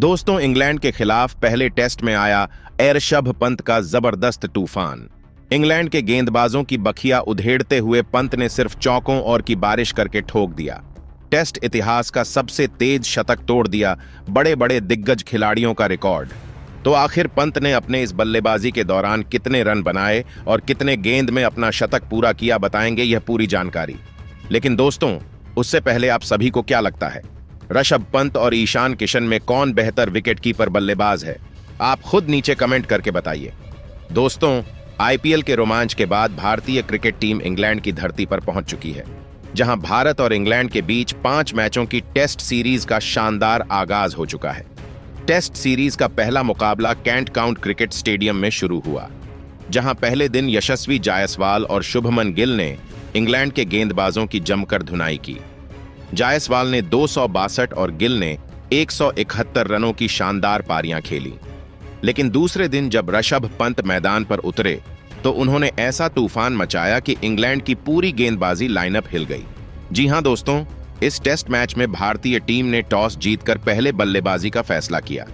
दोस्तों, इंग्लैंड के खिलाफ पहले टेस्ट में आया ऋषभ पंत का जबरदस्त तूफान। इंग्लैंड के गेंदबाजों की बखिया उधेड़ते हुए पंत ने सिर्फ चौकों और की बारिश करके ठोक दिया। टेस्ट इतिहास का सबसे तेज शतक तोड़ दिया बड़े बड़े दिग्गज खिलाड़ियों का रिकॉर्ड। तो आखिर पंत ने अपने इस बल्लेबाजी के दौरान कितने रन बनाए और कितने गेंद में अपना शतक पूरा किया, बताएंगे यह पूरी जानकारी। लेकिन दोस्तों, उससे पहले आप सभी को क्या लगता है, ऋषभ पंत और ईशान किशन में कौन बेहतर विकेटकीपर बल्लेबाज है? आप खुद नीचे कमेंट करके बताइए। दोस्तों, आईपीएल के रोमांच के बाद भारतीय क्रिकेट टीम इंग्लैंड की धरती पर पहुंच चुकी है, जहां भारत और इंग्लैंड के बीच 5 मैचों की टेस्ट सीरीज का शानदार आगाज हो चुका है। टेस्ट सीरीज का पहला मुकाबला कैंट काउंटी क्रिकेट स्टेडियम में शुरू हुआ, जहां पहले दिन यशस्वी जायसवाल और शुभमन गिल ने इंग्लैंड के गेंदबाजों की जमकर धुनाई की। जायसवाल ने 262 और गिल ने 171 रनों की शानदार पारियां खेली। लेकिन दूसरे दिन जब ऋषभ पंत मैदान पर उतरे तो उन्होंने ऐसा तूफान मचाया कि इंग्लैंड की पूरी गेंदबाजी लाइनअप हिल गई। जी हां दोस्तों, इस टेस्ट मैच में भारतीय टीम ने टॉस जीतकर पहले बल्लेबाजी का फैसला किया।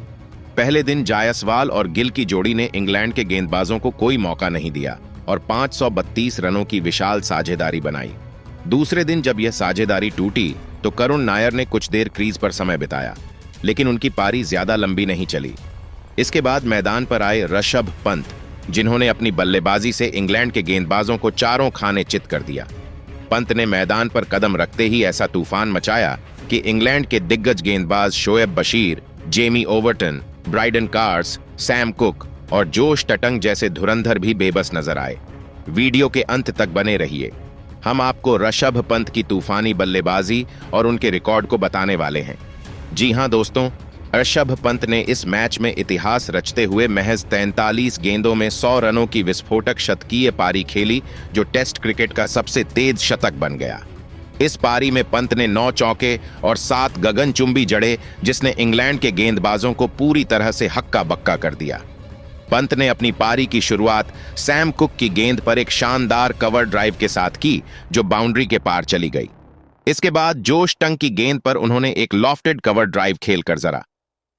पहले दिन जायसवाल और गिल की जोड़ी ने इंग्लैंड के गेंदबाजों को कोई मौका नहीं दिया और 532 रनों की विशाल साझेदारी बनाई। दूसरे दिन जब यह साझेदारी टूटी तो करुण नायर ने कुछ देर क्रीज पर समय बिताया, लेकिन उनकी पारी ज्यादा लंबी नहीं चली। इसके बाद मैदान पर आए ऋषभ पंत, जिन्होंने अपनी बल्लेबाजी से इंग्लैंड के गेंदबाजों को चारों खाने चित कर दिया। पंत ने मैदान पर कदम रखते ही ऐसा तूफान मचाया कि इंग्लैंड के दिग्गज गेंदबाज Shoaib Bashir, Jamie Overton, Brydon Carse, Sam cook और जोश टटंग जैसे धुरंधर भी बेबस नजर आए। वीडियो के अंत तक बने रहिए, हम आपको ऋषभ पंत की तूफानी बल्लेबाजी और उनके रिकॉर्ड को बताने वाले हैं। जी हां दोस्तों, ऋषभ पंत ने इस मैच में इतिहास रचते हुए महज 43 गेंदों में 100 रनों की विस्फोटक शतकीय पारी खेली, जो टेस्ट क्रिकेट का सबसे तेज शतक बन गया। इस पारी में पंत ने 9 चौके और 7 गगनचुंबी जड़े, जिसने इंग्लैंड के गेंदबाजों को पूरी तरह से हक्का बक्का कर दिया। पंत ने अपनी पारी की शुरुआत सैम कुक की गेंद पर एक शानदार कवर ड्राइव के साथ की, जो बाउंड्री के पार चली गई। इसके बाद जोश टंग की गेंद पर उन्होंने एक लॉफ्टेड कवर ड्राइव खेलकर जरा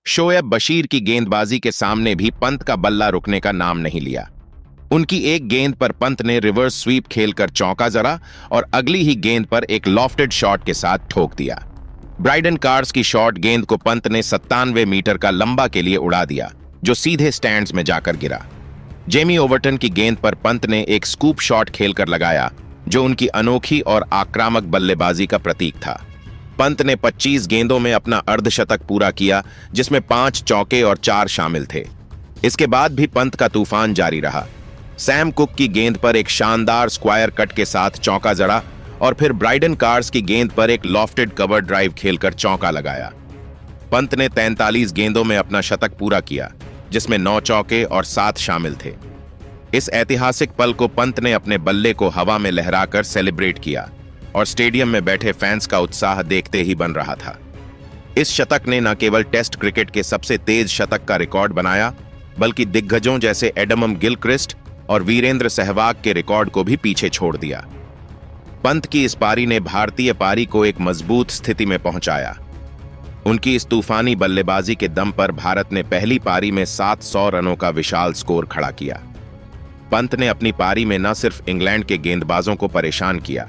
शोएब बशीर की गेंदबाजी के सामने भी पंत का बल्ला रुकने का नाम नहीं लिया। उनकी एक गेंद पर पंत ने रिवर्स स्वीप खेलकर चौका जरा और अगली ही गेंद पर एक लॉफ्टेड शॉट के साथ ठोक दिया। ब्राइडन कार्स की शॉट गेंद को पंत ने 97 मीटर का लंबा के लिए उड़ा दिया, जो सीधे स्टैंड्स में जाकर गिरा। जेमी ओवरटन की गेंद पर पंत ने एक स्कूप शॉट खेलकर लगाया, जो उनकी अनोखी और आक्रामक बल्लेबाजी का प्रतीक था। पंत ने 25 गेंदों में अपना अर्धशतक पूरा किया, जिसमें 5 चौके और 4 शामिल थे। इसके बाद भी पंत का तूफान जारी रहा। सैम कुक की गेंद पर एक शानदार स्क्वायर कट के साथ चौका जड़ा और फिर ब्राइडन कार्स की गेंद पर एक लॉफ्टेड कवर ड्राइव खेलकर चौका लगाया। पंत ने 43 गेंदों में अपना शतक पूरा किया, जिसमें 9 चौके और 7 शामिल थे। इस ऐतिहासिक पल को पंत ने अपने बल्ले को हवा में लहराकर सेलिब्रेट किया और स्टेडियम में बैठे फैंस का उत्साह देखते ही बन रहा था। इस शतक ने न केवल टेस्ट क्रिकेट के सबसे तेज शतक का रिकॉर्ड बनाया, बल्कि दिग्गजों जैसे एडम गिलक्रिस्ट और वीरेंद्र सहवाग के रिकॉर्ड को भी पीछे छोड़ दिया। पंत की इस पारी ने भारतीय पारी को एक मजबूत स्थिति में पहुंचाया। उनकी इस तूफानी बल्लेबाजी के दम पर भारत ने पहली पारी में 700 रनों का विशाल स्कोर खड़ा किया। पंत ने अपनी पारी में न सिर्फ इंग्लैंड के गेंदबाजों को परेशान किया,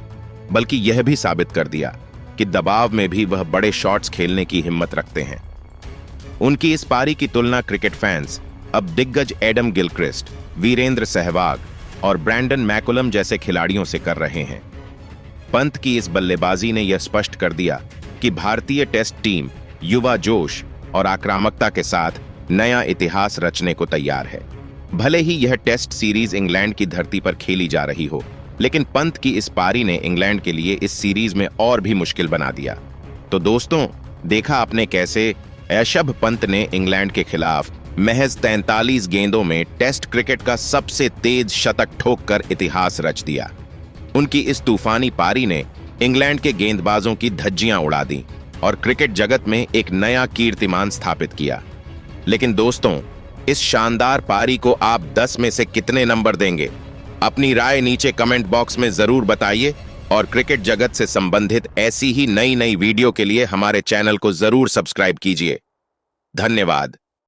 बल्कि यह भी साबित कर दिया कि दबाव में भी वह बड़े शॉट्स खेलने की हिम्मत रखते हैं। उनकी इस पारी की तुलना क्रिकेट फैंस अब दिग्गज एडम गिलक्रिस्ट, वीरेंद्र सहवाग और ब्रैंडन मैकुलम जैसे खिलाड़ियों से कर रहे हैं। पंत की इस बल्लेबाजी ने यह स्पष्ट कर दिया कि भारतीय टेस्ट टीम युवा जोश और आक्रामकता के साथ नया इतिहास रचने को तैयार है। भले ही यह टेस्ट सीरीज इंग्लैंड की धरती पर खेली जा रही हो, लेकिन पंत की इस पारी ने इंग्लैंड के लिए इस सीरीज में और भी मुश्किल बना दिया। तो दोस्तों, देखा आपने कैसे ऋषभ पंत ने इंग्लैंड के खिलाफ महज 43 गेंदों में टेस्ट क्रिकेट का सबसे तेज शतक ठोककर इतिहास रच दिया। उनकी इस तूफानी पारी ने इंग्लैंड के गेंदबाजों की धज्जियां उड़ा दी और क्रिकेट जगत में एक नया कीर्तिमान स्थापित किया। लेकिन दोस्तों, इस शानदार पारी को आप 10 में से कितने नंबर देंगे? अपनी राय नीचे कमेंट बॉक्स में जरूर बताइए और क्रिकेट जगत से संबंधित ऐसी ही नई वीडियो के लिए हमारे चैनल को जरूर सब्सक्राइब कीजिए। धन्यवाद।